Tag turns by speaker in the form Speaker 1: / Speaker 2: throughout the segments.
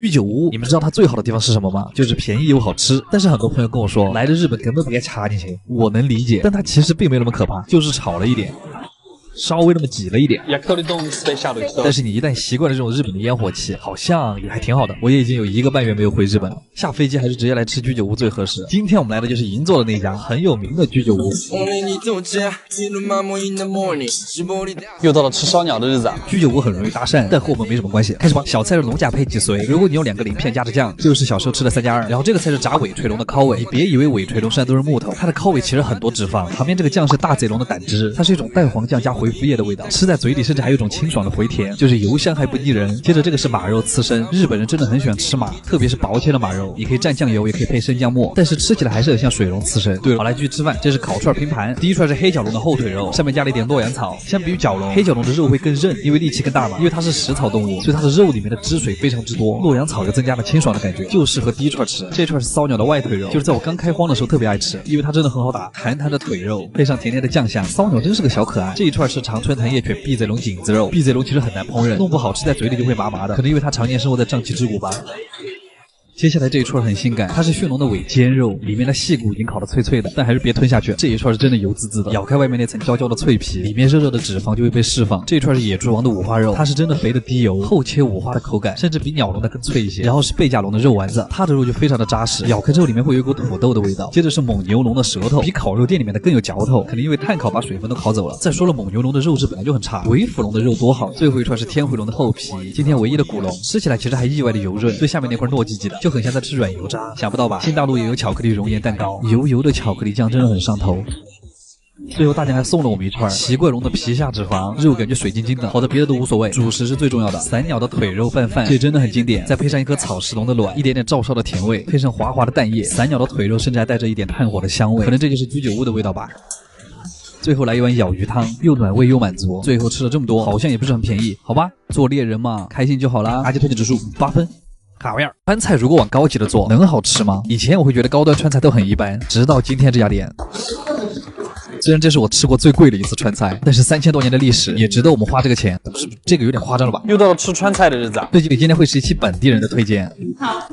Speaker 1: 居酒屋，你们知道它最好的地方是什么吗？就是便宜又好吃。但是很多朋友跟我说，来了日本根本不该插进去，我能理解，但它其实并没有那么可怕，就是吵了一点。稍微那么挤了一点，但是你一旦习惯了这种日本的烟火气，好像也还挺好的。我也已经有1个半月没有回日本了，下飞机还是直接来吃居酒屋最合适。今天我们来的就是银座的那家很有名的居酒屋。
Speaker 2: 又到了吃烧鸟的日子啊！
Speaker 1: 居酒屋很容易搭讪，但和我们没什么关系。开始吧，小菜是龙甲配脊髓，如果你有2个鳞片加着酱，就是小时候吃的3+2。然后这个菜是炸尾垂龙的尻尾，你别以为尾垂龙身上都是木头，它的尻尾其实很多脂肪。旁边这个酱是大贼龙的胆汁，它是一种蛋黄酱加回复液的味道，吃在嘴里甚至还有一种清爽的回甜，就是油香还不腻人。接着这个是马肉刺身，日本人真的很喜欢吃马，特别是薄切的马肉，你可以蘸酱油，也可以配生姜末，但是吃起来还是很像水龙刺身。对了，好，来继续吃饭，这是烤串拼盘，第一串是黑角龙的后腿肉，上面加了一点洛阳草。相比于角龙，黑角龙的肉会更韧，因为力气更大嘛，因为它是食草动物，所以它的肉里面的汁水非常之多，洛阳草又增加了清爽的感觉，就适合第一串吃。这串是骚鸟的外腿肉，就是在我刚开荒的时候特别爱吃，因为它真的很好打，弹弹的腿肉配上甜甜的酱香，骚鸟真是个小可爱。这一串是长春弹叶犬碧贼龙颈子肉，碧贼龙其实很难烹饪，弄不好吃在嘴里就会麻麻的，可能因为它常年生活在瘴气之谷吧。接下来这一串很性感，它是驯龙的尾尖肉，里面的细骨已经烤得脆脆的，但还是别吞下去，这一串是真的油滋滋的，咬开外面那层焦焦的脆皮，里面热热的脂肪就会被释放。这一串是野猪王的五花肉，它是真的肥的低油，厚切五花的口感，甚至比鸟笼的更脆一些。然后是贝甲龙的肉丸子，它的肉就非常的扎实，咬开之后里面会有一股土豆的味道。接着是蒙牛龙的舌头，比烤肉店里面的更有嚼头，可能因为炭烤把水分都烤走了。再说了，蒙牛龙的肉质本来就很差，尾腹龙的肉多好。最后一串是天回龙的后皮，今天唯一的骨龙，吃起来其实还意外的油润，最下面那块糯叽叽的，就很像在吃软油。想不到吧？新大陆也有巧克力熔岩蛋糕，油油的巧克力酱真的很上头。最后大家还送了我们一串奇怪龙的皮下脂肪，肉感觉水晶晶的。好的，别的都无所谓，主食是最重要的。散鸟的腿肉拌饭，这真的很经典。再配上一颗草食龙的卵，一点点照烧的甜味，配上滑滑的蛋液，散鸟的腿肉甚至还带着一点炭火的香味，可能这就是居酒屋的味道吧。最后来一碗咬鱼汤，又暖胃又满足。最后吃了这么多，好像也不是很便宜，好吧？做猎人嘛，开心就好啦。阿基推荐指数8分。卡维尔川菜如果往高级的做，能好吃吗？以前我会觉得高端川菜都很一般，直到今天这家店。虽然这是我吃过最贵的一次川菜，但是3000多年的历史也值得我们花这个钱。不是这个有点夸张了吧？
Speaker 2: 又到了吃川菜的日子啊！
Speaker 1: 对，今天会是一期本地人的推荐。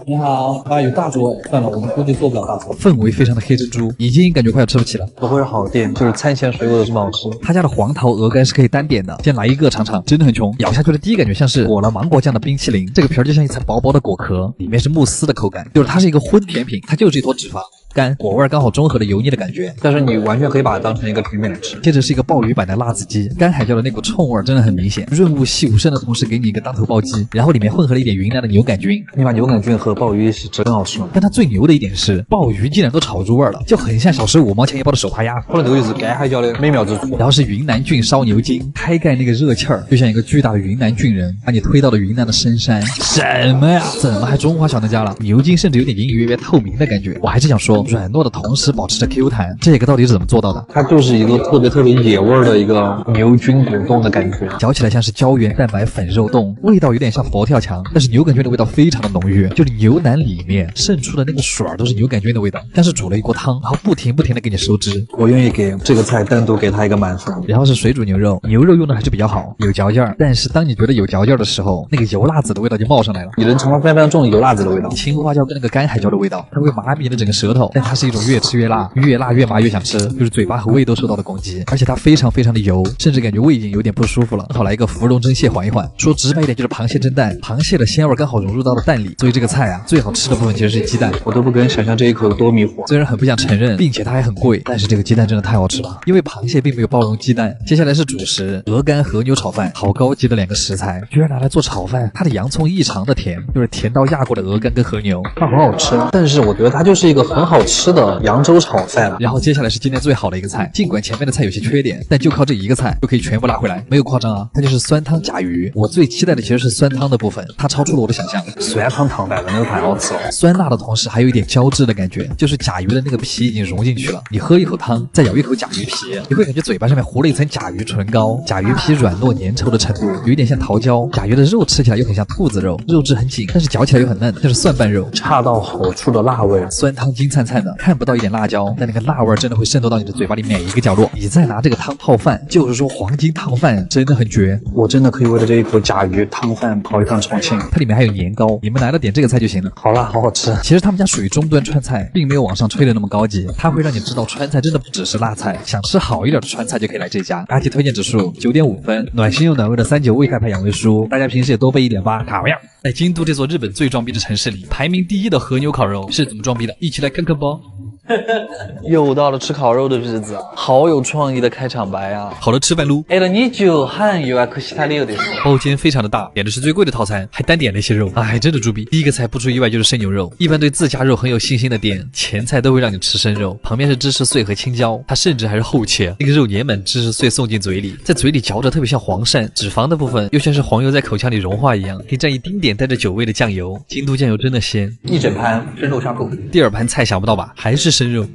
Speaker 3: 你好啊，有大桌，算了，我们估计做不了大桌。
Speaker 1: 氛围非常的黑珍珠，已经感觉快要吃不起了。
Speaker 3: 不会是好店，就是餐前水果都这么好吃。
Speaker 1: 他家的黄桃鹅肝是可以单点的，先来一个尝尝，真的很穷。咬下去的第一感觉像是裹了芒果酱的冰淇淋，这个皮儿就像一层薄薄的果壳，里面是慕斯的口感，就是它是一个荤甜品，它就是一坨脂肪。干果味刚好中和了油腻的感觉，
Speaker 3: 但是你完全可以把它当成一个甜品来吃。
Speaker 1: 接着是一个鲍鱼版的辣子鸡，干海椒的那股冲味真的很明显，润物细无声的同时给你一个当头暴击，然后里面混合了一点云南的牛杆菌。
Speaker 3: 你把牛杆菌和鲍鱼一起吃更好吃吗？
Speaker 1: 但它最牛的一点是，鲍鱼竟然都炒出味了，就很像小时候5毛钱一包的手扒鸭。
Speaker 3: 或者这个就是干海椒的美妙之处。
Speaker 1: 然后是云南菌烧牛筋，开盖那个热气儿，就像一个巨大的云南菌人，把你推到了云南的深山。什么呀？怎么还中华小当家了？牛筋甚至有点隐隐约约透明的感觉。我还是想说，软糯的同时保持着 Q 弹，这个到底是怎么做到的？
Speaker 3: 它就是一个特别野味的一个牛菌果冻的感觉，
Speaker 1: 嚼起来像是胶原蛋白粉肉冻，味道有点像佛跳墙，但是牛杆菌的味道非常的浓郁，就是牛腩里面渗出的那个水都是牛杆菌的味道，但是煮了一锅汤，然后不停的给你收汁。
Speaker 3: 我愿意给这个菜单独给它一个满分。
Speaker 1: 然后是水煮牛肉，牛肉用的还是比较好，有嚼劲儿，但是当你觉得有嚼劲儿的时候，那个油辣子的味道就冒上来了。
Speaker 3: 你能尝到非常重的油辣子的味道，
Speaker 1: 青花椒跟那个干海椒的味道，它会麻痹你的整个舌头，但它是一种越吃越辣，越辣越麻越想吃，就是嘴巴和胃都受到了攻击，而且它非常的油，甚至感觉胃已经有点不舒服了。好，来一个芙蓉蒸蟹缓一缓，说直白一点就是螃蟹蒸蛋，螃蟹的鲜味刚好融入到了蛋里，所以这个菜啊最好吃的部分其实是鸡蛋。
Speaker 3: 我都不敢想象这一口有多迷惑，
Speaker 1: 虽然很不想承认，并且它还很贵，但是这个鸡蛋真的太好吃了，因为螃蟹并没有包容鸡蛋。接下来是主食，鹅肝和牛炒饭，好高级的2个食材，居然拿来做炒饭。它的洋葱异常的甜，就是甜到压过的鹅肝跟和牛，
Speaker 3: 它很好吃，但是我觉得它就是一个很好吃的扬州炒饭。
Speaker 1: 然后接下来是今天最好的一个菜，尽管前面的菜有些缺点，但就靠这一个菜就可以全部拉回来，没有夸张啊，它就是酸汤甲鱼。我最期待的其实是酸汤的部分，它超出了我的想象。
Speaker 3: 酸汤汤带的那个太好吃了，
Speaker 1: 酸辣的同时还有一点胶质的感觉，就是甲鱼的那个皮已经融进去了。你喝一口汤，再咬一口甲鱼皮，你会感觉嘴巴上面糊了一层甲鱼唇膏，甲鱼皮软糯粘稠的程度有一点像桃胶，甲鱼的肉吃起来又很像兔子肉，肉质很紧，但是嚼起来又很嫩，就是蒜瓣肉，
Speaker 3: 恰到好处的辣味。
Speaker 1: 酸汤金灿川菜呢，看不到一点辣椒，但那个辣味真的会渗透到你的嘴巴里每一个角落。你再拿这个汤泡饭，就是说黄金汤饭真的很绝，
Speaker 3: 我真的可以为了这一口甲鱼汤饭跑一趟重庆。
Speaker 1: 它里面还有年糕，你们来了点这个菜就行了。
Speaker 3: 好辣，好好吃。
Speaker 1: 其实他们家属于中端川菜，并没有网上吹的那么高级，它会让你知道川菜真的不只是辣菜，想吃好一点的川菜就可以来这家。阿吉推荐指数9.5分，暖心又暖胃的3.9味开牌养胃酥，大家平时也多备1.8，卡样。在京都这座日本最装逼的城市里，排名第1的和牛烤肉是怎么装逼的？一起来看看吧。
Speaker 2: 又到了吃烤肉的日子，好有创意的开场白啊！
Speaker 1: 好了，吃饭喽。包间非常的大，点的是最贵的套餐，还单点了一些肉。哎，真的猪逼！第一个菜不出意外就是生牛肉，一般对自家肉很有信心的店，前菜都会让你吃生肉，旁边是芝士碎和青椒，它甚至还是后切，那个肉粘满芝士碎送进嘴里，在嘴里嚼着特别像黄鳝，脂肪的部分又像是黄油在口腔里融化一样，可以蘸一丁点带着酒味的酱油。京都酱油真的鲜，
Speaker 3: 一整盘生肉相助。
Speaker 1: 第二盘菜想不到吧，还是生肉。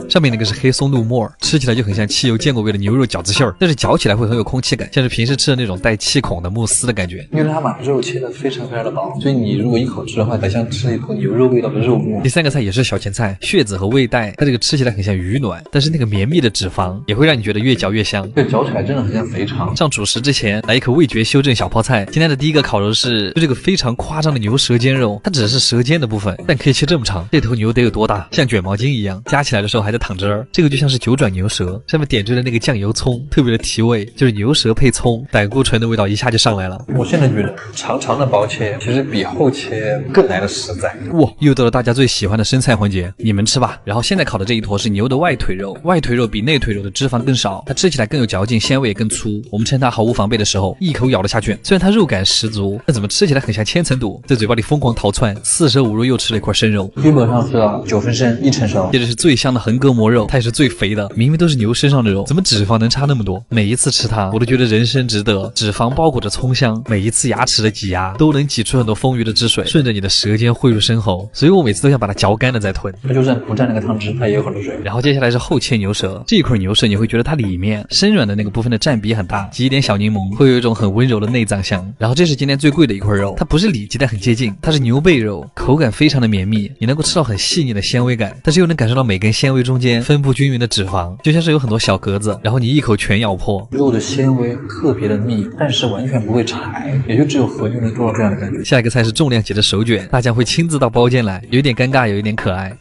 Speaker 1: 上面那个是黑松露沫，吃起来就很像汽油建过味的牛肉饺子馅儿，但是嚼起来会很有空气感，像是平时吃的那种带气孔的慕斯的感觉。
Speaker 3: 因为它把肉切得非常的薄，所以你如果一口吃的话，得像吃了一口牛肉味道的肉末。
Speaker 1: 第三个菜也是小前菜，血子和味带，它这个吃起来很像鱼卵，但是那个绵密的脂肪也会让你觉得越嚼越香。
Speaker 3: 这嚼起来真的很像肥肠。
Speaker 1: 上主食之前来一口味觉修正小泡菜。今天的第一个烤肉是就这个非常夸张的牛舌尖肉，它只是舌尖的部分，但可以切这么长。这头牛得有多大？像卷毛巾一样，夹起来的时候还在淌汁儿。这个就像是9转牛舌，上面点缀的那个酱油葱，特别的提味，就是牛舌配葱，胆固醇的味道一下就上来了。
Speaker 3: 我现在觉得长长的薄切其实比厚切更来的实在。
Speaker 1: 哇，又到了大家最喜欢的生菜环节，你们吃吧。然后现在烤的这一坨是牛的外腿肉，外腿肉比内腿肉的脂肪更少，它吃起来更有嚼劲，纤维也更粗。我们趁它毫无防备的时候，一口咬了下去，虽然它肉感十足，但怎么吃起来很像千层肚，在嘴巴里疯狂逃窜，四舍五入又吃了一块生肉。
Speaker 3: 基本上是9分生1成熟。
Speaker 1: 接着是最香的横膈膜肉，它也是最肥的，明明都是牛身上的肉，怎么脂肪能差那么多？每一次吃它，我都觉得人生值得。脂肪包裹着葱香，每一次牙齿的挤压都能挤出很多丰腴的汁水，顺着你的舌尖汇入深喉，所以我每次都想把它嚼干了再吞。
Speaker 3: 它就算不蘸那个汤汁，它也有很多水。
Speaker 1: 然后接下来是后切牛舌，这一块牛舌你会觉得它里面生软的那个部分的占比很大，挤一点小柠檬会有一种很温柔的内脏香。然后这是今天最贵的一块肉，它不是里脊但很接近，它是牛背肉，口感非常的绵密，你能够吃到很细腻的纤维感，但是又能感受到每根纤维中间分布均匀的脂肪，就像是有很多小格子，然后你一口全咬破。
Speaker 3: 肉的纤维特别的密，但是完全不会柴，也就只有和牛能做到这样的感觉。
Speaker 1: 下一个菜是重量级的手卷，大家会亲自到包间来，有一点尴尬，有一点可爱。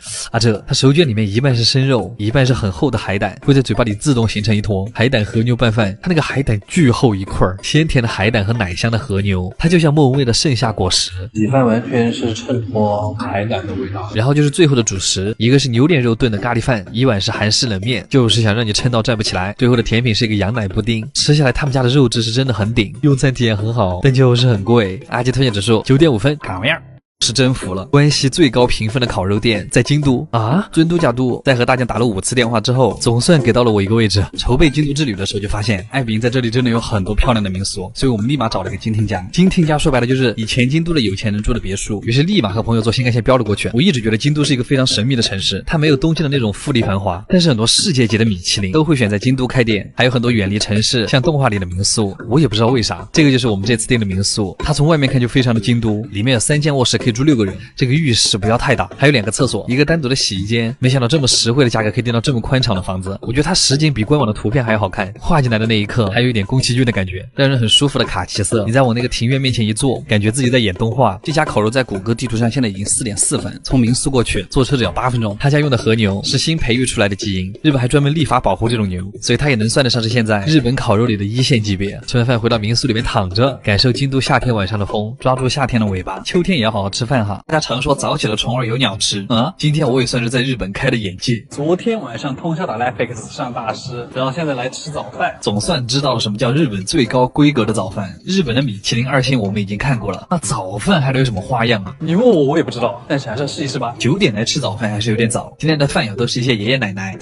Speaker 1: 它手卷里面一半是生肉，一半是很厚的海胆，会在嘴巴里自动形成一坨海胆和牛拌饭。它那个海胆巨厚一块，鲜甜的海胆和奶香的和牛，它就像莫文蔚的盛夏果实。
Speaker 3: 米饭完全是衬托海胆的味道。
Speaker 1: 然后就是最后的主食，一个是牛脸肉炖的咖喱饭，一碗是韩式冷面，就是想让你撑到站不起来。最后的甜品是一个羊奶布丁，吃下来他们家的肉质是真的很顶，用餐体验很好，但就是很贵。阿吉推荐指数9.5分，卡样。是征服了关系最高评分的烤肉店，在京都啊，尊都假都。在和大家打了5次电话之后，总算给到了我一个位置。筹备京都之旅的时候就发现，爱彼迎在这里真的有很多漂亮的民宿，所以我们立马找了一个金听家。金听家说白了就是以前京都的有钱人住的别墅，于是立马和朋友坐新干线飙了过去。我一直觉得京都是一个非常神秘的城市，它没有东京的那种富丽繁华，但是很多世界级的米其林都会选在京都开店，还有很多远离城市像动画里的民宿，我也不知道为啥。这个就是我们这次订的民宿，它从外面看就非常的京都，里面有3间卧室可以住6个人，这个浴室不要太大，还有2个厕所，一个单独的洗衣间。没想到这么实惠的价格可以订到这么宽敞的房子，我觉得它实景比官网的图片还要好看，画进来的那一刻还有一点宫崎骏的感觉，让人很舒服的卡其色。你在我那个庭院面前一坐，感觉自己在演动画。这家烤肉在谷歌地图上现在已经4.4分，从民宿过去坐车只要8分钟。他家用的和牛是新培育出来的基因，日本还专门立法保护这种牛，所以它也能算得上是现在日本烤肉里的1线级别。吃完饭回到民宿里面躺着，感受京都夏天晚上的风，抓住夏天的尾巴，秋天也要好好吃饭哈。大家常说早起了虫儿有鸟吃啊，今天我也算是在日本开了眼界。
Speaker 2: 昨天晚上通宵打 Netflix 上大师，然后现在来吃早饭，
Speaker 1: 总算知道了什么叫日本最高规格的早饭。日本的米其林2星我们已经看过了，那早饭还能有什么花样啊？
Speaker 2: 你问我也不知道，但是还是要试一试吧。
Speaker 1: 9点来吃早饭还是有点早，今天的饭友都是一些爷爷奶奶。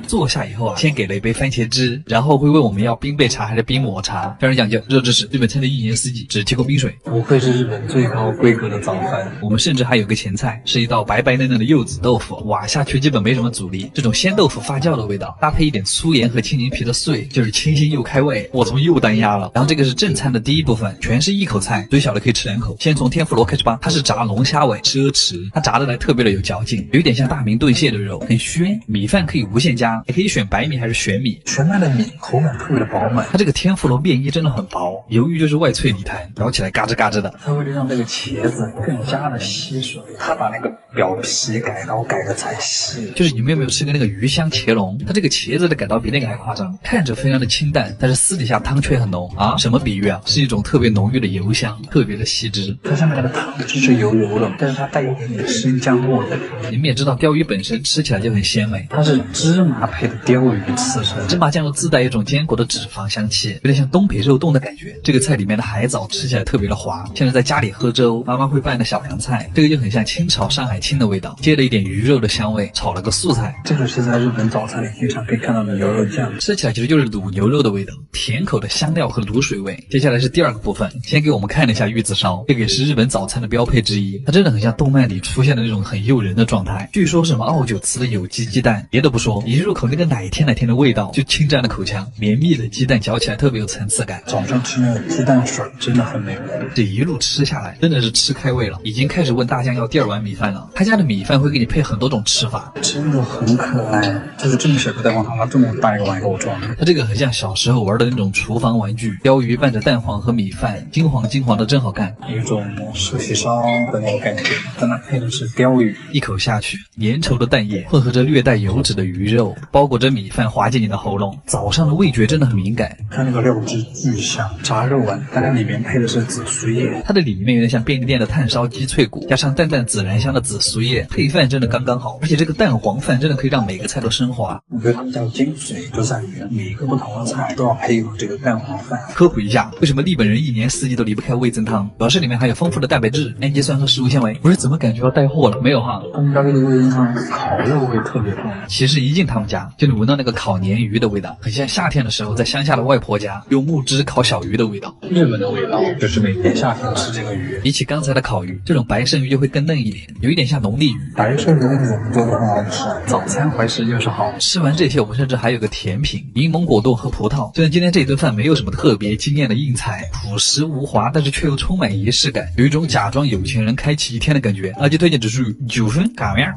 Speaker 1: 坐下以后啊，先给了一杯番茄汁，然后会问我们要冰焙茶还是冰抹茶，非常讲究。热知识，日本餐的1年4季只提供冰水。水。
Speaker 3: 不愧是日本最高规格的早饭。
Speaker 1: 我们甚至还有个前菜，是一道白白嫩嫩的柚子豆腐，挖下去基本没什么阻力。这种鲜豆腐发酵的味道，搭配一点粗盐和青柠皮的碎，就是清新又开胃。我怎么又单压了？然后这个是正餐的第一部分，全是一口菜，最小的可以吃2口。先从天妇罗开始吧，它是炸龙虾尾，奢侈，它炸的来特别的有嚼劲，有一点像大明炖蟹的肉，很暄。米饭可以无限加，也可以选白米还是玄米。
Speaker 3: 全麦的米口感特别的饱满，
Speaker 1: 它这个天妇罗面衣真的很薄，鱿鱼就是外脆里弹，咬起来嘎吱嘎吱的。
Speaker 3: 它为了让这个茄子更加的吸水，它把那个表皮改刀改的才细。
Speaker 1: 就是你们有没有吃过那个鱼香茄龙？它这个茄子的改刀比那个还夸张，看着非常的清淡，但是私底下汤却很浓啊！什么比喻啊？是一种特别浓郁的油香，特别的吸汁。
Speaker 3: 它下面那个汤就是油油的，但是它带一点点生姜末的。
Speaker 1: 你们也知道，鲷鱼本身吃起来就很鲜美，
Speaker 3: 它是芝麻配的鲷鱼刺身，
Speaker 1: 芝麻酱又自带一种坚果的脂肪香气，有点像东北肉冻的感觉。这个菜里面的海藻吃起来特别的滑，像是在家里喝粥，妈妈会拌的小凉菜。这个就很像清炒上海青的味道，接了一点鱼肉的香味，炒了个素菜。
Speaker 3: 这个是在日本早餐里经常可以看到的牛肉酱，
Speaker 1: 吃起来其实就是卤牛肉的味道，甜口的香料和卤水味。接下来是第二个部分，先给我们看了一下玉子烧，这个也是日本早餐的标配之一。它真的很像动漫里出现的那种很诱人的状态。据说是什么奥酒祠的有机鸡蛋，别的不说，一入口那个奶甜奶甜的味道就侵占了口腔，绵密的鸡蛋嚼起来特别有层次感。
Speaker 3: 早上吃那个鸡蛋水真的很美味。
Speaker 1: 这一路吃下来真的是吃开胃了，已经开始问大酱要第2碗米饭了。他家的米饭会给你配很多种吃法，
Speaker 3: 真的很可爱，就是这么小个蛋黄汤，它这么大一个碗给我装。
Speaker 1: 它这个很像小时候玩的那种厨房玩具，鲷鱼拌着蛋黄和米饭，金黄金黄的真好看，
Speaker 3: 有一种寿喜烧的那种感觉，但它配的是鲷鱼。
Speaker 1: 一口下去，粘稠的蛋液混合着略带油脂的鱼肉，包裹着米饭滑进你的喉咙。早上的味觉真的很敏感，
Speaker 3: 它那个料汁巨香，炸肉丸，但它里面配的是紫苏叶，
Speaker 1: 它的里面有点像便利店的炭烧鸡脆骨，加上淡淡孜然香的紫苏叶，配饭真的刚刚好。而且这个蛋黄饭真的可以让每个菜都升华。
Speaker 3: 我觉得他们家的精髓就在于每一个不同的菜都要配有这个蛋黄饭。
Speaker 1: 科普一下，为什么日本人一年四季都离不开味增汤？主要是里面含有丰富的蛋白质、氨基酸和食物纤维。不是怎么感觉要带货了？没有哈。
Speaker 3: 他们家这个味增汤烤肉味特别重。
Speaker 1: 其实一进他们家就能闻到那个烤鲶鱼的味道，很像夏天的时候在乡下的外婆家用木枝烤小鱼的味道。
Speaker 3: 日本的味道就是每年夏天吃这个鱼，
Speaker 1: 比起刚才的烤鱼，这种白生鱼就会更嫩一点，有一点像龙利鱼。
Speaker 3: 白生鱼我们做的很好吃，早餐怀石就是好。
Speaker 1: 吃完这些，我们甚至还有个甜品，柠檬果冻和葡萄。虽然今天这一顿饭没有什么特别惊艳的硬菜，朴实无华，但是却又充满仪式感，有一种假装有钱人开启一天的感觉。而且推荐指数9分，卡面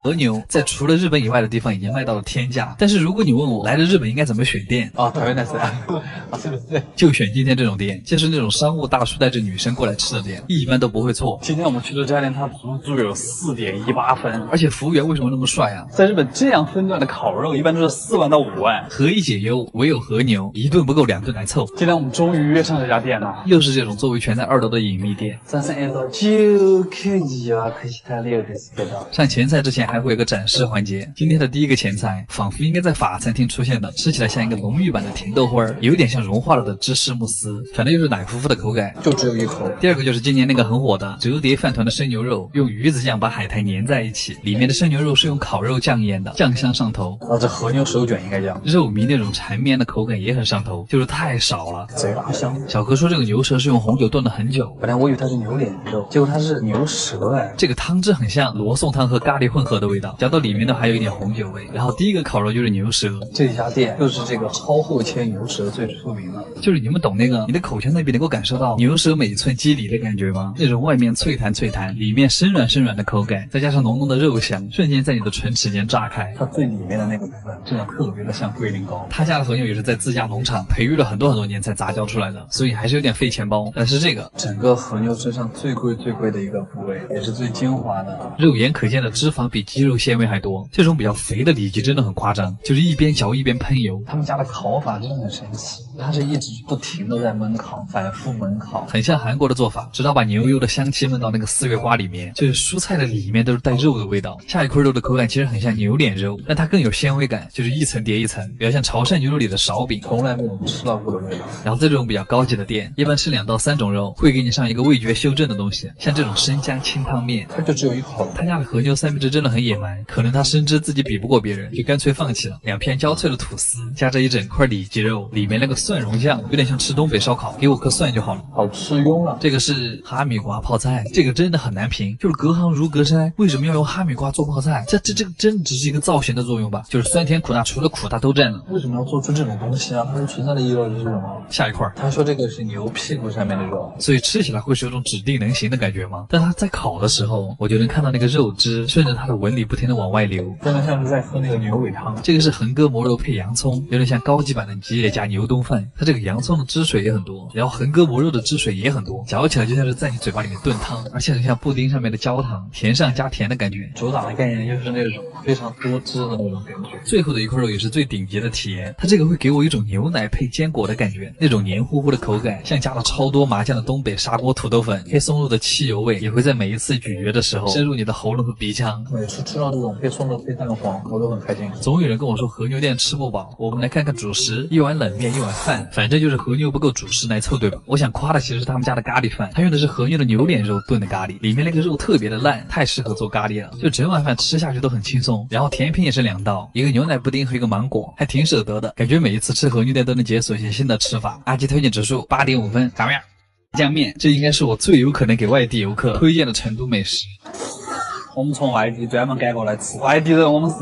Speaker 1: 和牛在除了日本以外的地方已经卖到了天价，但是如果你问我来了日本应该怎么选店
Speaker 3: 啊，台湾那是
Speaker 1: 就选今天这种店，就是那种商务大叔带着女生过来吃的店，一般都不会错。
Speaker 3: 今天我们去的这家店，它评注有4.18分，
Speaker 1: 而且服务员为什么那么帅啊？
Speaker 3: 在日本这样分段的烤肉一般都是4万到5万，
Speaker 1: 何以解忧，唯有和牛，一顿不够2顿来凑。
Speaker 3: 今天我们终于约上这家店了，
Speaker 1: 又是这种座位全在2楼的隐秘店。上前菜之前还会有个展示环节，今天的第一个前菜仿佛应该在法餐厅出现的，吃起来像一个浓郁版的甜豆花，有点像融化了的芝士慕斯，反正又是奶乎乎的口感，
Speaker 3: 就只有一口。
Speaker 1: 第二个就是今年那个很火的折叠饭团的生牛肉，用鱼子酱把海苔粘在一起，里面的生牛肉是用烤肉酱腌的，酱香上头。
Speaker 3: 这和牛手卷应该叫
Speaker 1: 肉糜那种缠绵的口感也很上头，就是太少了，
Speaker 3: 贼拉香。
Speaker 1: 小哥说这个牛舌是用红酒炖了很久，
Speaker 3: 本来我以为它是牛脸肉，结果它是牛舌哎。
Speaker 1: 这个汤汁很像罗宋汤和咖喱混合的味道，嚼到里面的还有一点红酒味。然后第一个烤肉就是牛舌，
Speaker 3: 这家店就是这个超厚切牛舌最出名了，
Speaker 1: 就是你们懂那个，你的口腔那边能够感受到牛舌每寸肌理的感觉吗？那种外面脆弹脆弹，里面生软生软的口感，再加上浓浓的肉香，瞬间在你的唇齿间炸开。
Speaker 3: 它最里面的那个部分真的特别的像龟苓膏。
Speaker 1: 他家的和牛也是在自家农场培育了很多年才杂交出来的，所以还是有点费钱包。但是这个
Speaker 3: 整个和牛身上最贵的一个部位，也是最精华的，
Speaker 1: 肉眼可见的脂肪比肌肉纤维还多。这种比较肥的里脊真的很夸张，就是一边嚼一边喷油。
Speaker 3: 他们家的烤法真的很神奇，它是一直不停的在焖烤，反复焖烤，
Speaker 1: 很像韩国的做法，直到把牛油的香气焖到那个4月瓜里面，就是蔬菜的里面都是带肉的味道。下一块肉的口感其实很像牛脸肉，但它更有纤维感，就是一层叠一层，比较像潮汕牛肉里的勺饼，
Speaker 3: 从来没有吃到过的味道。
Speaker 1: 然后在这种比较高级的店，一般吃2到3种肉，会给你上一个味觉修正的东西，像这种生姜清汤面，
Speaker 3: 它就只有一口。
Speaker 1: 他家的和牛三明治真的很野蛮，可能他深知自己比不过别人，就干脆放弃了。2片焦脆的吐司，加着一整块里脊肉，里面那个蒜蓉酱，有点像吃东北烧烤，给我颗蒜就好。就好了。
Speaker 3: 好吃晕了。
Speaker 1: 这个是哈密瓜泡菜，这个真的很难评，就是隔行如隔山。为什么要用哈密瓜做泡菜？这个真只是一个造型的作用吧？就是酸甜苦辣，除了苦它都占了。
Speaker 3: 为什么要做出这种东西啊？它存在的意义到底是什么？
Speaker 1: 下一块，
Speaker 3: 他说这个是牛屁股上面的肉，
Speaker 1: 所以吃起来会是有种指定能行的感觉吗？但它在烤的时候，我就能看到那个肉汁顺着它的纹理不停的往外流，
Speaker 3: 真的像是在喝那个牛尾汤。
Speaker 1: 这个是横膈膜肉配洋葱，有点像高级版的吉野家牛冬饭。它这个洋葱的汁水也很多，然后横膈膜肉的汁水也很多，嚼起来就像是在你嘴巴里面炖汤，而且很像布丁上面的焦糖，甜上加甜的感觉。
Speaker 3: 主打的概念就是那种非常多汁的那种感觉。
Speaker 1: 最后的一块肉也是最顶级的体验，它这个会给我一种牛奶配坚果的感觉，那种黏糊糊的口感，像加了超多麻酱的东北砂锅土豆粉，黑松露的汽油味也会在每一次咀嚼的时候深入你的喉咙和鼻腔。
Speaker 3: 每次吃到这种配松露配蛋黄，我都很开心。
Speaker 1: 总有人跟我说和牛店吃不饱，我们来看看主食，一碗冷面，一碗饭，反正就是和牛不够主食来凑，对吧？我想夸的其实是他们家的咖喱饭，它用的是和牛的牛脸肉炖的咖喱，里面那个肉特别的烂，太适合做咖喱了，就整碗饭吃下去都很轻松。然后甜品也是2道，一个牛奶布丁和一个芒果，还挺舍得的，感觉每一次吃和牛店都能解锁一些新的吃法。阿基推荐指数8.5分，咋么样？酱面，这应该是我最有可能给外地游客推荐的成都美食。
Speaker 3: 我们从外地专门赶过来吃，外地人我们是。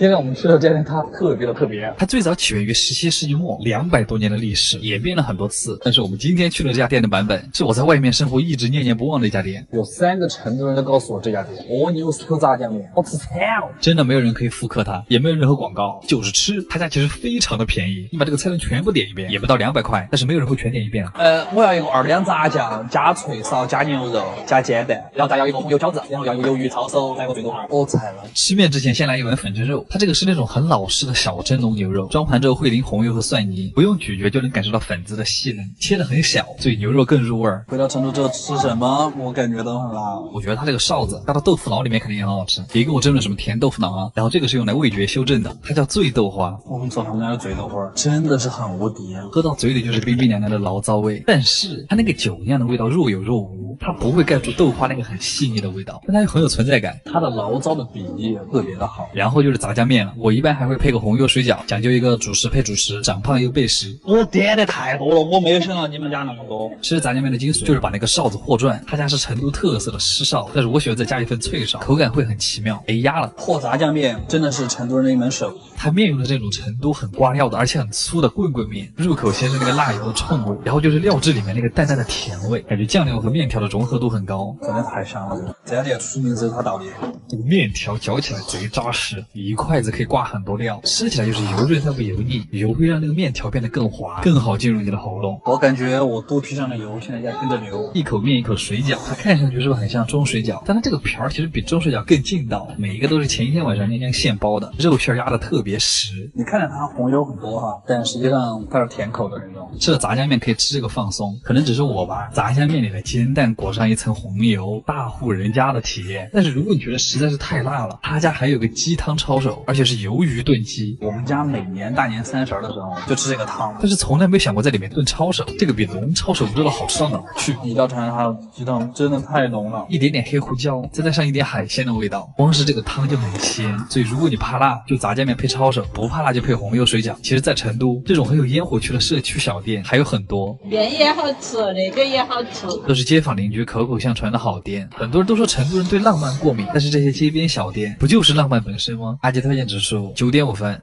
Speaker 3: 现在我们吃的这家它特别的特别，
Speaker 1: 它最早起源于17世纪末，200多年的历史，演变了很多次。但是我们今天去了这家店的版本，是我在外面生活一直念念不忘的一家店。
Speaker 3: 有3个成都人都告诉我这家店，牛石口炸酱面，好吃惨哦！
Speaker 1: 真的没有人可以复刻它，也没有任何广告，就是吃。他家其实非常的便宜，你把这个菜单全部点一遍，也不到200块，但是没有人会全点一遍啊。
Speaker 3: 我要一个2两炸酱，加脆烧，加牛肉，加煎蛋，然后再要一个红油饺子，然后要一个鱿鱼抄手，来个最多盘。我菜了。
Speaker 1: 吃面之前先来一碗粉蒸肉，它这个是那种很老式的小蒸笼牛肉，装盘之后会淋红油和蒜泥，不用咀嚼就能感受到粉子的细嫩，切得很小，所以牛肉更入味儿。
Speaker 3: 回到成都之后吃什么，我感觉都很辣。
Speaker 1: 我觉得它这个臊子加到豆腐脑里面肯定也很好吃，别跟我争论什么甜豆腐脑啊。然后这个是用来味觉修正的，它叫醉豆花。
Speaker 3: 我们说他们家的醉豆花真的是很无敌，
Speaker 1: 喝到嘴里就是冰冰凉凉的醪糟味，但是它那个酒酿的味道若有若无，它不会盖住豆花那个很细腻的味道，但它又很有存在感。
Speaker 3: 它的醪糟的比例也特别的好。
Speaker 1: 然后就是炸酱面了，我一般还会配个红油水饺，讲究一个主食配主食，长胖又备食。
Speaker 3: 我点的太多了，我没有想到你们家那么多。
Speaker 1: 吃炸酱面的精髓就是把那个臊子和转，他家是成都特色的湿臊，但是我喜欢再加一份脆臊，口感会很奇妙。压了
Speaker 3: 和炸酱面真的是成都人的一门手艺。
Speaker 1: 它面用的这种成都很刮料的，而且很粗的棍棍面，入口先是那个辣油的冲味，然后就是料汁里面那个淡淡的甜味，感觉酱料和面条的融合度很高，
Speaker 3: 真的太香了。这家店出名只有它道理，
Speaker 1: 这个面条嚼起来贼扎实，一筷子可以挂很多料，吃起来就是油润但不油腻，油会让那个面条变得更滑，更好进入你的喉咙。
Speaker 3: 我感觉我肚皮上的油现在在跟着流。
Speaker 1: 一口面一口水饺，它看上去是不是很像中水饺？但它这个皮儿其实比中水饺更劲道，每一个都是前一天晚上娘娘现包的，肉馅压的特别实。
Speaker 3: 你看着它红油很多哈，但实际上它是甜口的那种。
Speaker 1: 吃了炸酱面可以吃这个放松，可能只是我吧。炸酱面里的煎蛋裹上一层红油，大户人家的体验。但是如果你觉得实在是太辣了，他家还有个鸡汤抄手，而且是鱿鱼炖鸡。
Speaker 3: 我们家每年大年30的时候就吃这个汤，
Speaker 1: 但是从来没想过在里面炖抄手，这个比浓抄手不知道好吃到哪儿去。
Speaker 3: 一道尝它的鸡汤真的太浓了，
Speaker 1: 一点点黑胡椒，再带上一点海鲜的味道，光是这个汤就很鲜。所以如果你怕辣，就炸酱面配抄手；不怕辣就配红油水饺。其实，在成都这种很有烟火气的社区小店还有很多，
Speaker 4: 面也好吃，那个也好吃，
Speaker 1: 都是街坊邻居口口相传的好店。很多人都说成都人对浪漫过敏，但是这些街边小店不就是浪漫本身吗？阿杰推荐指数9.5分，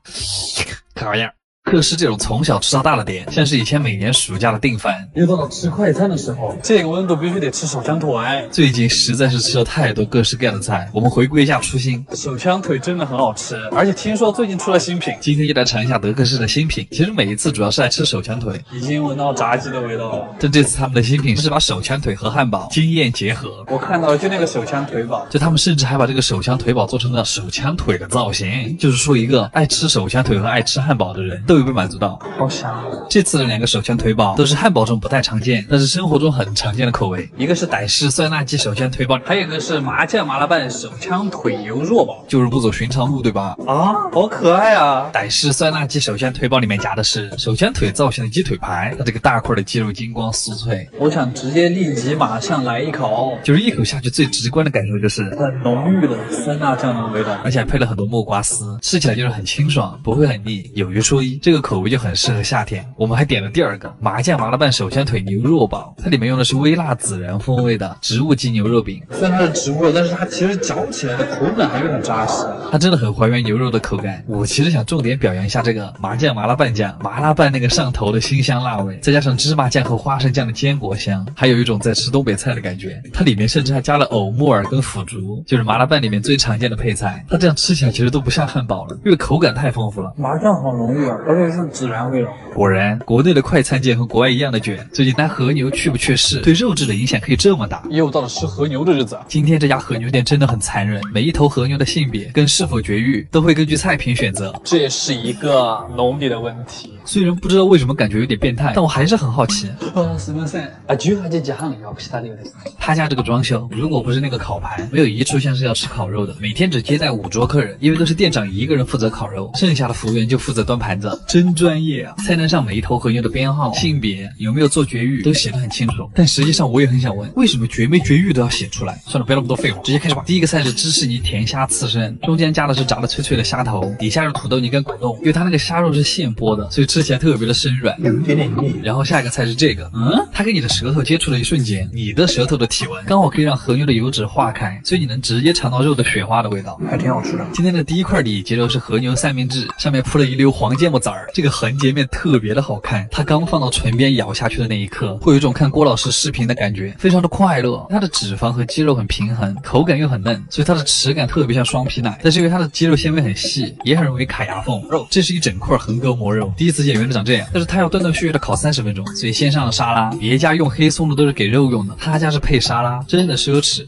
Speaker 1: 考样。克是这种从小吃到大的店，像是以前每年暑假的订饭。
Speaker 3: 又到了吃快餐的时候，这个温度必须得吃手枪腿。
Speaker 1: 最近实在是吃了太多各式各样的菜，我们回归一下初心。
Speaker 3: 手枪腿真的很好吃，而且听说最近出了新品，
Speaker 1: 今天就来尝一下德克士的新品。其实每一次主要是来吃手枪腿，
Speaker 3: 已经闻到炸鸡的味道了。
Speaker 1: 但这次他们的新品是把手枪腿和汉堡惊艳结合。
Speaker 3: 我看到了，就那个手枪腿堡，
Speaker 1: 就他们甚至还把这个手枪腿堡做成了手枪腿的造型，就是说一个爱吃手枪腿和爱吃汉堡的人都有被满足到。
Speaker 3: 好香！
Speaker 1: 这次的2个手枪腿堡都是汉堡中不太常见，但是生活中很常见的口味。一个是傣式酸辣鸡手枪腿堡，
Speaker 3: 还有一个是麻酱麻辣拌手枪腿油弱堡，
Speaker 1: 就是不走寻常路，对吧？
Speaker 3: 啊，好可爱啊！
Speaker 1: 傣式酸辣鸡手枪腿堡里面夹的是手枪腿造型的鸡腿排，它这个大块的鸡肉金光酥脆。
Speaker 3: 我想直接立即马上来一口，
Speaker 1: 就是一口下去最直观的感受就是
Speaker 3: 很浓郁的酸辣酱的味道，
Speaker 1: 而且还配了很多木瓜丝，吃起来就是很清爽，不会很腻。有一说一，这个口味就很适合夏天。我们还点了第二个麻酱麻辣拌手枪腿牛肉堡，它里面用的是微辣孜然风味的植物基牛肉饼。
Speaker 3: 虽然它是植物肉，但是它其实嚼起来的口感还是很扎实。
Speaker 1: 它真的很还原牛肉的口感。我其实想重点表扬一下这个麻酱麻辣拌酱，麻辣拌那个上头的辛香辣味，再加上芝麻酱和花生酱的坚果香，还有一种在吃东北菜的感觉。它里面甚至还加了藕、木耳跟腐竹，就是麻辣拌里面最常见的配菜。它这样吃起来其实都不像汉堡了，因为口感太丰富了。
Speaker 3: 麻酱好浓郁啊，而且是孜然味道。
Speaker 1: 果然，国内的快餐店和国外一样的卷。最近单和牛去不去世，对肉质的影响可以这么大。
Speaker 3: 又到了吃和牛的日子。
Speaker 1: 今天这家和牛店真的很残忍，每一头和牛的性别跟是否绝育都会根据菜品选择，
Speaker 3: 这也是一个农民的问题。
Speaker 1: 虽然不知道为什么感觉有点变态，但我还是很好奇。
Speaker 3: 是不是？啊，就还在家里要皮他留的。
Speaker 1: 他家这个装修，如果不是那个烤盘，没有一处像是要吃烤肉的。每天只接待5桌客人，因为都是店长一个人负责烤肉，剩下的服务员就负责端盘子，真专业啊！菜单上每一头和牛的编号、性别、有没有做绝育都写得很清楚。但实际上我也很想问，为什么绝没绝育都要写出来？算了，不要那么多废话，直接开始吧。第一个菜是芝士泥甜虾刺身，中间加的是炸的脆脆的虾头，底下是土豆泥跟果冻，因为它那个虾肉是现剥的，所以吃起来特别的生软，
Speaker 3: 有一点点腻。
Speaker 1: 然后下一个菜是这个，它跟你的舌头接触的一瞬间，你的舌头的体温刚好可以让和牛的油脂化开，所以你能直接尝到肉的雪花的味道，
Speaker 3: 还挺好吃的。
Speaker 1: 今天的第一块里脊肉是和牛三明治，上面铺了一溜黄芥末籽儿，这个横截面特别的好看，它刚放到唇边咬下去的那一刻，会有一种看郭老师视频的感觉，非常的快乐。它的脂肪和肌肉很平衡，口感又很嫩，所以它的齿感特别像双皮奶，但是因为它的肌肉纤维很细，也很容易卡牙缝。这是一整块横膈膜肉，第一次见原来长这样，但是它要断断续续的烤30分钟，所以先上了沙拉，别家用黑松露都是给肉用的，他家是配沙拉，真的奢侈。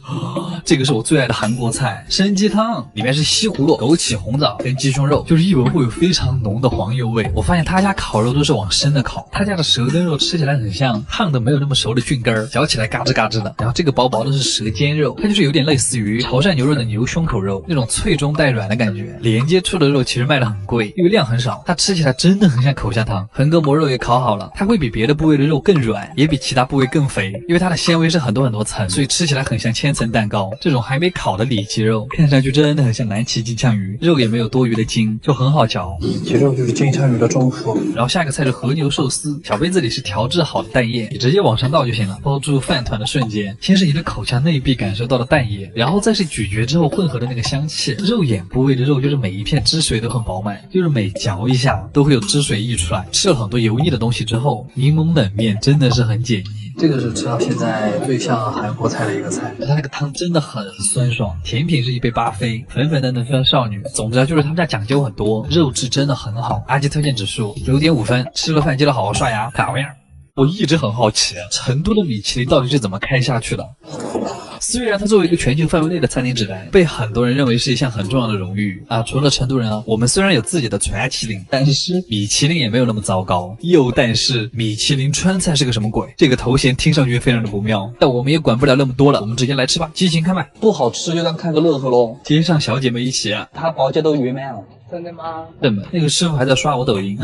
Speaker 1: 这个是我最爱的韩国菜参鸡汤，里面是西葫芦、枸杞、红枣跟鸡胸肉，就是一闻会有非常浓的黄油味。我发现他家烤肉都是往生的烤，他家的蛇根肉吃起来很像烫的没有那么熟的菌根儿，嚼起来嘎吱嘎吱的。然后这个薄薄的是蛇尖肉，它就是有点类似于潮汕牛肉的牛胸口肉，那种脆中带软的感觉。连接处的肉其实卖的很贵，因为量很少，它吃起来真的很像口香糖。横膈膜肉也烤好了，它会比别的部位的肉更软，也比其他部位更肥，因为它的纤维是很多层，所以吃起来很像千层蛋糕。这种还没烤的里脊肉看上去真的很像南齐金枪鱼，肉也没有多余的筋，就很好嚼。
Speaker 3: 里脊肉就是金枪鱼的中腹。
Speaker 1: 然后下一个菜是和牛寿司，小杯子里是调制好的蛋液，你直接往上倒就行了。包住饭团的瞬间，先是你的口腔内壁感受到了蛋液，然后再是咀嚼之后混合的那个香气。肉眼部位的肉就是每一片汁水都很饱满，就是每嚼一下都会有汁水溢出来。吃了很多油腻的东西之后，柠檬冷面真的是很解腻。
Speaker 3: 这个是吃到现在最像韩国菜的一个菜，
Speaker 1: 它那个汤真的很酸爽，甜品是一杯巴菲，粉粉嫩嫩像少女。总之就是他们家讲究很多，肉质真的很好。阿基推荐指数9.5分，吃了饭记得好好刷牙，卡位。我一直很好奇，成都的米其林到底是怎么开下去的？虽然它作为一个全球范围内的餐厅指南，被很多人认为是一项很重要的荣誉啊。除了成都人啊，我们虽然有自己的全麒麟，但是米其林也没有那么糟糕。但是米其林川菜是个什么鬼？这个头衔听上去非常的不妙，但我们也管不了那么多了，我们直接来吃吧，激情开麦。
Speaker 3: 不好吃就当看个乐呵喽。
Speaker 1: 街上小姐妹一起啊，
Speaker 3: 他包间都约满了。
Speaker 4: 真的吗？
Speaker 1: 真的，那个师傅还在刷我抖音，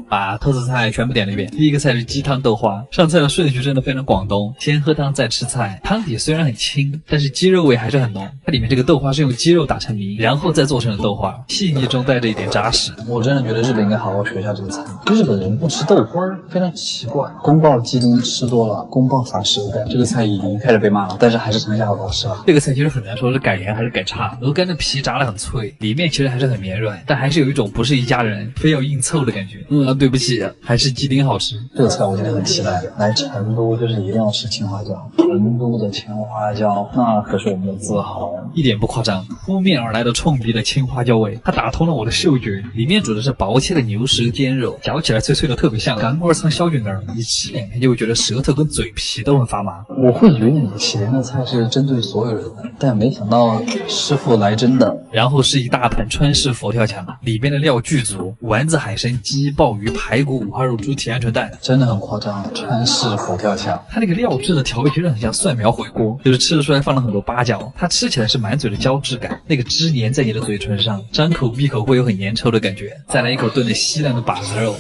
Speaker 1: 把特色菜全部点了一遍。第一个菜是鸡汤豆花，上菜的顺序真的非常广东，先喝汤再吃菜。汤底虽然很清，但是鸡肉味还是很浓。它里面这个豆花是用鸡肉打成泥，然后再做成的豆花，细腻中带着一点扎实。
Speaker 3: 我真的觉得日本应该好好学一下这个菜。日本人不吃豆花非常奇怪。宫爆鸡丁吃多了，宫爆法舌干，这个菜已经开始被骂了，但是还是尝一下好不好吃啊？
Speaker 1: 这个菜其实很难说是改良还是改差。鹅肝的皮炸得很脆，里面其实还是很绵软，但还是有一种不是一家人非要硬凑的感觉。对不起，还是鸡丁好吃。
Speaker 3: 这个菜我今天很期待，来成都就是一定要吃青花椒。成都的青花椒那可是我们的自豪，
Speaker 1: 一点不夸张。扑面而来的冲鼻的青花椒味，它打通了我的嗅觉。里面煮的是薄切的牛舌尖肉，嚼起来脆脆的，特别像干锅蹭小菌干。一吃两片就会觉得舌头跟嘴皮都很发麻。
Speaker 3: 我会以为米其林的菜是针对所有人的，但没想到师傅来真的。
Speaker 1: 然后是一大盘川式佛跳墙，里面的料巨足，丸子、海参、鸡、鲍鱼、排骨、五花肉、猪蹄、鹌鹑蛋，
Speaker 3: 真的很夸张。川式佛跳墙，
Speaker 1: 它那个料质的调味其实很像蒜苗回锅，就是吃得出来放了很多八角。它吃起来是满嘴的胶质感，那个汁粘在你的嘴唇上，张口闭口会有很粘稠的感觉。再来一口炖的稀烂的把子肉。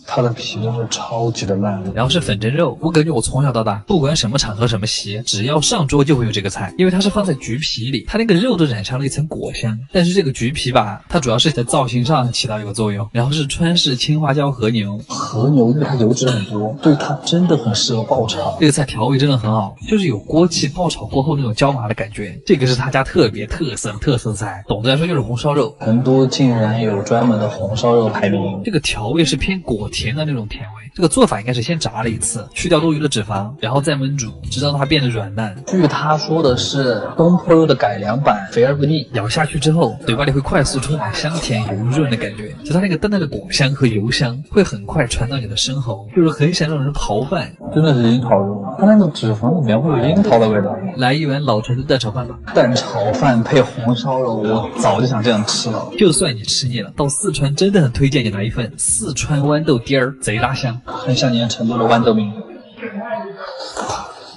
Speaker 3: 它的皮真是超级的烂。
Speaker 1: 然后是粉蒸肉，我感觉我从小到大，不管什么场合什么席，只要上桌就会有这个菜，因为它是放在橘皮里，它那个肉都染上了一层果香。但是这个橘皮吧，它主要是在造型上起到一个作用。然后是川式青花椒和牛，
Speaker 3: 和牛因为它油脂很多，对它真的很适合爆炒。
Speaker 1: 这个菜调味真的很好，就是有锅气爆炒过后那种椒麻的感觉。这个是他家特别特色菜，总的来说就是红烧肉。
Speaker 3: 成都竟然有专门的红烧肉排名。
Speaker 1: 这个调味是偏果甜的那种甜味。这个做法应该是先炸了一次，去掉多余的脂肪，然后再焖煮，直到它变得软烂。
Speaker 3: 据他说的是东坡肉的改良版，肥而不腻。
Speaker 1: 咬下去之后，嘴巴里会快速充满香甜油润的感觉，就它那个淡淡的果香和油香会很快传到你的生喉，就是很想让人刨饭。
Speaker 3: 真的是樱桃肉，它那个脂肪里面会有樱桃的味道。
Speaker 1: 来一碗老成都蛋炒饭吧。
Speaker 3: 蛋炒饭配红烧肉，我早就想这样吃了。
Speaker 1: 就算你吃腻了，到四川真的很推荐你来一份四川豌豆丁儿，贼拉香，
Speaker 3: 很想念成都的豌豆饼。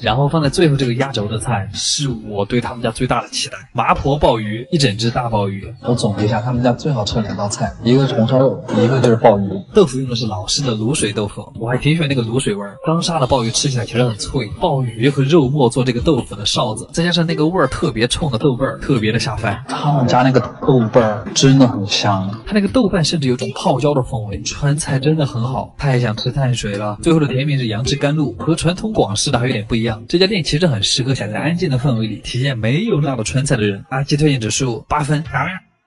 Speaker 1: 然后放在最后这个压轴的菜，是我对他们家最大的期待，麻婆鲍鱼，一整只大鲍鱼。
Speaker 3: 我总结一下，他们家最好吃的2道菜，一个是红烧肉，一个就是鲍鱼。
Speaker 1: 豆腐用的是老式的卤水豆腐，我还挺喜欢那个卤水味儿。刚杀的鲍鱼吃起来其实很脆，鲍鱼和肉末做这个豆腐的臊子，再加上那个味儿特别冲的豆瓣儿，特别的下饭。
Speaker 3: 他们家那个豆瓣儿真的很香，
Speaker 1: 它那个豆瓣甚至有种泡椒的风味，川菜真的很好。太想吃碳水了。最后的甜品是杨枝甘露，和传统广式的还有点不一样。这家店其实很适合想在安静的氛围里体验没有辣的川菜的人。阿基推荐指数8分。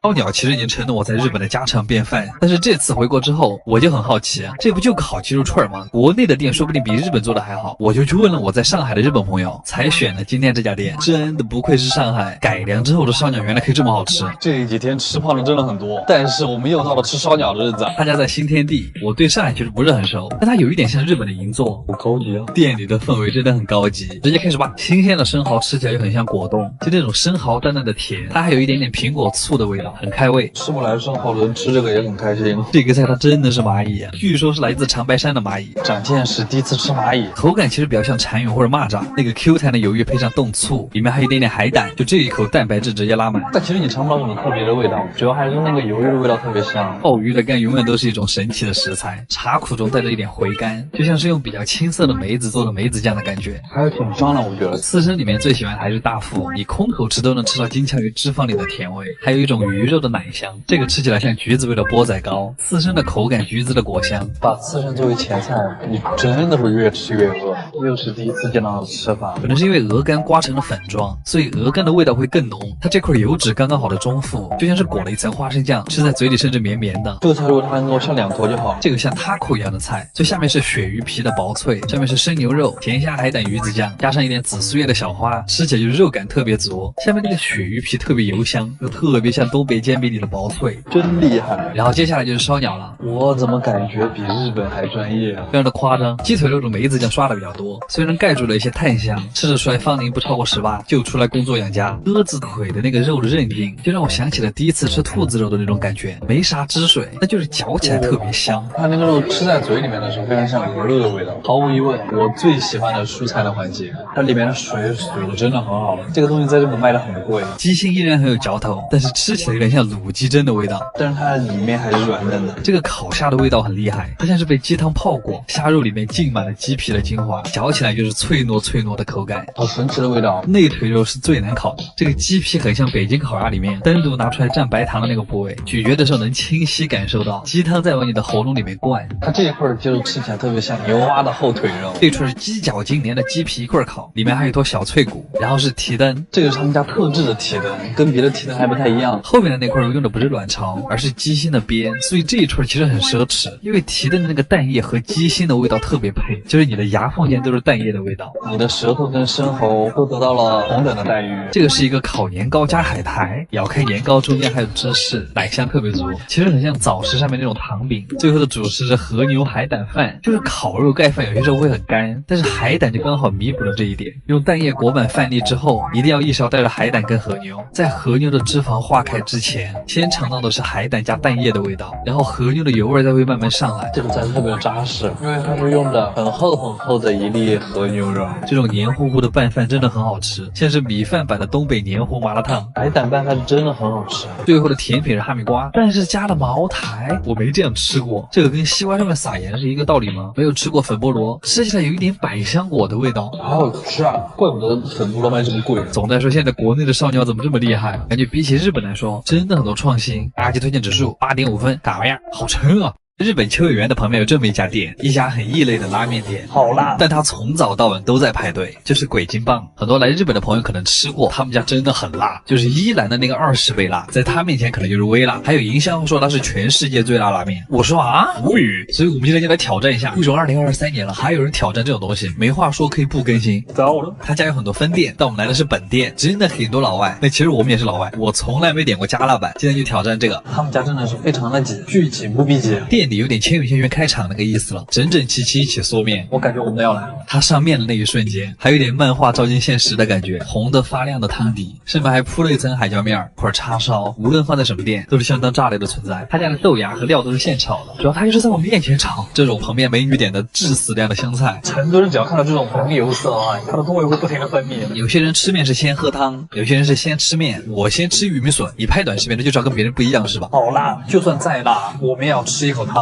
Speaker 1: 烧鸟其实已经成了我在日本的家常便饭，但是这次回国之后，我就很好奇，这不就烤鸡肉串吗？国内的店说不定比日本做的还好。我就去问了我在上海的日本朋友，才选了今天这家店。真的不愧是上海，改良之后的烧鸟原来可以这么好吃。
Speaker 3: 这几天吃胖的真的很多，但是我们又到了吃烧鸟的日子。
Speaker 1: 他家在新天地，我对上海其实不是很熟，但它有一点像日本的银座，
Speaker 3: 好高级啊！
Speaker 1: 店里的氛围真的很高级。直接开始吧，新鲜的生蚝吃起来就很像果冻，就那种生蚝淡淡的甜，它还有一点点苹果醋的味道，很开胃。
Speaker 3: 吃不来生蚝的人吃这个也很开心。
Speaker 1: 这个菜它真的是蚂蚁，据说是来自长白山的蚂蚁。
Speaker 3: 长见识，第一次吃蚂蚁，
Speaker 1: 口感其实比较像蚕蛹或者蚂蚱，那个 Q 弹的鱿鱼配上冻醋，里面还有一点点海胆，就这一口蛋白质直接拉满。
Speaker 3: 但其实你尝不到什么特别的味道，主要还是那个鱿鱼的味道特别香。
Speaker 1: 鲍鱼的肝永远都是一种神奇的食材，茶苦中带着一点回甘，就像是用比较青涩的梅子做的梅子酱的感觉，
Speaker 3: 还有挺香的。我觉得
Speaker 1: 刺身里面最喜欢的还是大腹，你空口吃都能吃到金枪鱼脂肪里的甜味，还有一种鱼肉的奶香，这个吃起来像橘子味的钵仔糕，刺身的口感橘子的果香。
Speaker 3: 把刺身作为前菜，你真的会越吃越饿。又是第一次见到的吃法，
Speaker 1: 可能是因为鹅肝刮成了粉状，所以鹅肝的味道会更浓。它这块油脂刚刚好的中腹，就像是裹了一层花生酱，吃在嘴里甚至绵绵的。
Speaker 3: 这个菜如果它能给我上2坨就好了。
Speaker 1: 这个像 taco 一样的菜，最下面是鳕鱼皮的薄脆，上面是生牛肉、甜虾海胆鱼子酱，加上一点紫苏叶的小花，吃起来就是肉感特别足。下面那个鳕鱼皮特别油香，又特别像东北煎饼里的薄脆，
Speaker 3: 真厉害。
Speaker 1: 然后接下来就是烧鸟了，
Speaker 3: 我怎么感觉比日本还专业啊？
Speaker 1: 非常的夸张。鸡腿肉的梅子酱刷的比较多，虽然盖住了一些炭香，吃得出来芳龄不超过18就出来工作养家。鸽子腿的那个肉的韧劲，就让我想起了第一次吃兔子肉的那种感觉，没啥汁水，那就是嚼起来特别香。
Speaker 3: 它那个肉吃在嘴里面的时候，非常像鹅肉的味道。毫无疑问，我最喜欢的蔬菜的环节，它里面的水煮的真的很好。这个东西在日本卖的很贵，
Speaker 1: 鸡心依然很有嚼头，但是吃起来有点像卤鸡胗的味道，
Speaker 3: 但是它里面还是软嫩的。
Speaker 1: 这个烤虾的味道很厉害，它像是被鸡汤泡过，虾肉里面浸满了鸡皮的精华，嚼起来就是脆糯的口感，
Speaker 3: 好神奇的味道。
Speaker 1: 内腿肉是最难烤的，这个鸡皮很像北京烤鸭里面单独拿出来蘸白糖的那个部位，咀嚼的时候能清晰感受到鸡汤在往你的喉咙里面灌。
Speaker 3: 它这一块鸡肉吃起来特别像牛蛙的后腿肉，
Speaker 1: 这串是鸡脚筋连的鸡皮一块烤，里面还有一坨小脆骨，然后是蹄灯，
Speaker 3: 这个是他们家特制的蹄灯，跟别的蹄灯还不太一样。
Speaker 1: 后面的那块肉用的不是卵巢，而是鸡心的边，所以这一串其实很奢侈，因为蹄灯的那个蛋液和鸡心的味道特别配，就是你的牙缝间都是蛋液的味道，
Speaker 3: 你的舌头跟生喉都得到了同等的待遇。
Speaker 1: 这个是一个烤年糕加海苔，咬开年糕中间还有芝士，奶香特别足，其实很像早市上面那种糖饼。最后的主食是和牛海胆饭，就是烤肉盖饭有些时候会很干，但是海胆就刚好弥补了这一点。用蛋液裹满饭粒之后，一定要一勺带着海胆跟和牛，在和牛的脂肪化开之之前，先尝到的是海胆加蛋液的味道，然后和牛的油味才会慢慢上来。
Speaker 3: 这个菜特别扎实，因为它是用的很厚的一粒和牛肉。
Speaker 1: 这种黏糊糊的拌饭真的很好吃，像是米饭版的东北黏糊麻辣烫。
Speaker 3: 海胆拌饭真的很好吃。
Speaker 1: 最后的甜品是哈密瓜，但是加了茅台，我没这样吃过。这个跟西瓜上面撒盐是一个道理吗？没有吃过粉菠萝，吃起来有一点百香果的味道，
Speaker 3: 好好吃啊！怪不得粉菠萝卖这么贵。
Speaker 1: 总的来说，现在国内的烧鸟怎么这么厉害？感觉比起日本来说，真的很多创新。阿吉推荐指数8.5分，咋样？好撑啊！日本秋叶原的旁边有这么一家店，一家很异类的拉面店，
Speaker 3: 好辣，
Speaker 1: 但它从早到晚都在排队，就是鬼金棒。很多来日本的朋友可能吃过，他们家真的很辣，就是伊兰的那个20倍辣，在他面前可能就是微辣。还有营销说它是全世界最辣拉面，我说啊，无语。所以我们今天就来挑战一下，为什么2023年了还有人挑战这种东西？没话说，可以不更新。
Speaker 3: 糟了，
Speaker 1: 他家有很多分店，但我们来的是本店，真的很多老外。那其实我们也是老外，我从来没点过加辣版，今天就挑战这个。
Speaker 3: 他们家真的是非常的挤，巨挤不逼挤。
Speaker 1: 店里有点千与千寻开场那个意思了，整整齐齐一起缩面，
Speaker 3: 我感觉我们要来了。
Speaker 1: 它上面的那一瞬间，还有点漫画照进现实的感觉，红的发亮的汤底，上面还铺了一层海椒面或者叉烧，无论放在什么店，都是相当炸裂的存在。他家的豆芽和料都是现炒的，主要他就是在我面前炒，这种旁边美女点的致死量的香菜。
Speaker 3: 成都人只要看到这种红油色啊，它的部位会不停的分泌。
Speaker 1: 有些人吃面是先喝汤，有些人是先吃面，我先吃玉米笋。你拍短视频的就是要跟别人不一样是吧？
Speaker 3: 好辣，就算再辣，我们也要吃一口汤。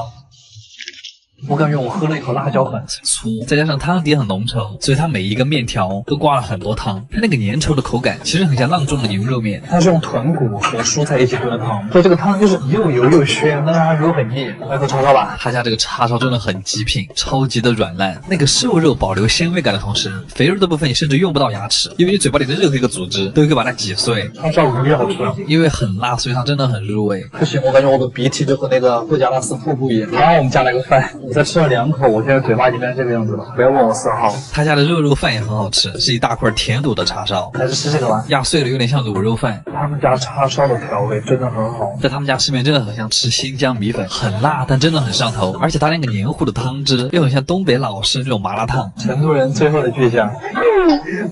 Speaker 3: 我感觉我喝了一口辣椒粉，
Speaker 1: 粗，再加上汤底很浓稠，所以它每一个面条都挂了很多汤，它那个粘稠的口感其实很像阆中的牛肉面。
Speaker 3: 它是用豚骨和蔬菜一起炖的汤，所以这个汤就是又油又鲜，但是它油很腻。来口叉烧吧，
Speaker 1: 他家这个叉烧真的很极品，超级的软烂，那个瘦肉保留鲜味感的同时，肥肉的部分你甚至用不到牙齿，因为你嘴巴里的任何一个组织都可以把它挤碎。
Speaker 3: 叉烧无比好吃，
Speaker 1: 因为很辣，所以它真的很入味。
Speaker 3: 不行，我感觉我的鼻涕就和那个布加拉斯瀑布一样。然后我们加了个饭，我再吃了2口，我现在嘴巴已经变成这个样子了。不要问我色号。
Speaker 1: 他家的肉饭也很好吃，是一大块甜肚的叉烧，
Speaker 3: 还是吃这个吧，
Speaker 1: 压碎了有点像卤肉饭。
Speaker 3: 他们家叉烧的调味真的很好，
Speaker 1: 在他们家吃面真的很像吃新疆米粉，很辣，但真的很上头。而且它那个黏糊的汤汁又很像东北老式那种麻辣烫。
Speaker 3: 成都人最后的巨响，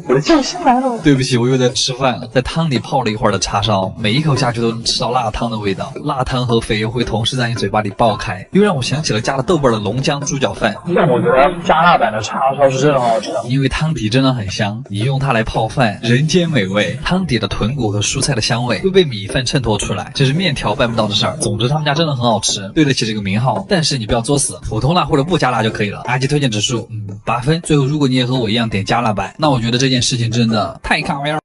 Speaker 3: 我的救星来了。
Speaker 1: 对不起，我又在吃饭了。在汤里泡了一会儿的叉烧，每一口下去都能吃到辣汤的味道，辣汤和肥油会同时在你嘴巴里爆开，又让我想起了加了豆瓣的龙江猪脚饭。
Speaker 3: 但我觉得加辣版的叉烧是真的很好吃的，
Speaker 1: 因为汤底真的很香，你用它来泡饭，人间美味。汤底的豚骨和蔬菜的香味会被米饭衬托出来，这是面条办不到的事儿。总之他们家真的很好吃，对得起这个名号。但是你不要作死，普通辣或者不加辣就可以了。阿吉推荐指数8分。最后如果你也和我一样点加辣版，那我觉得这件事情真的太卡位了。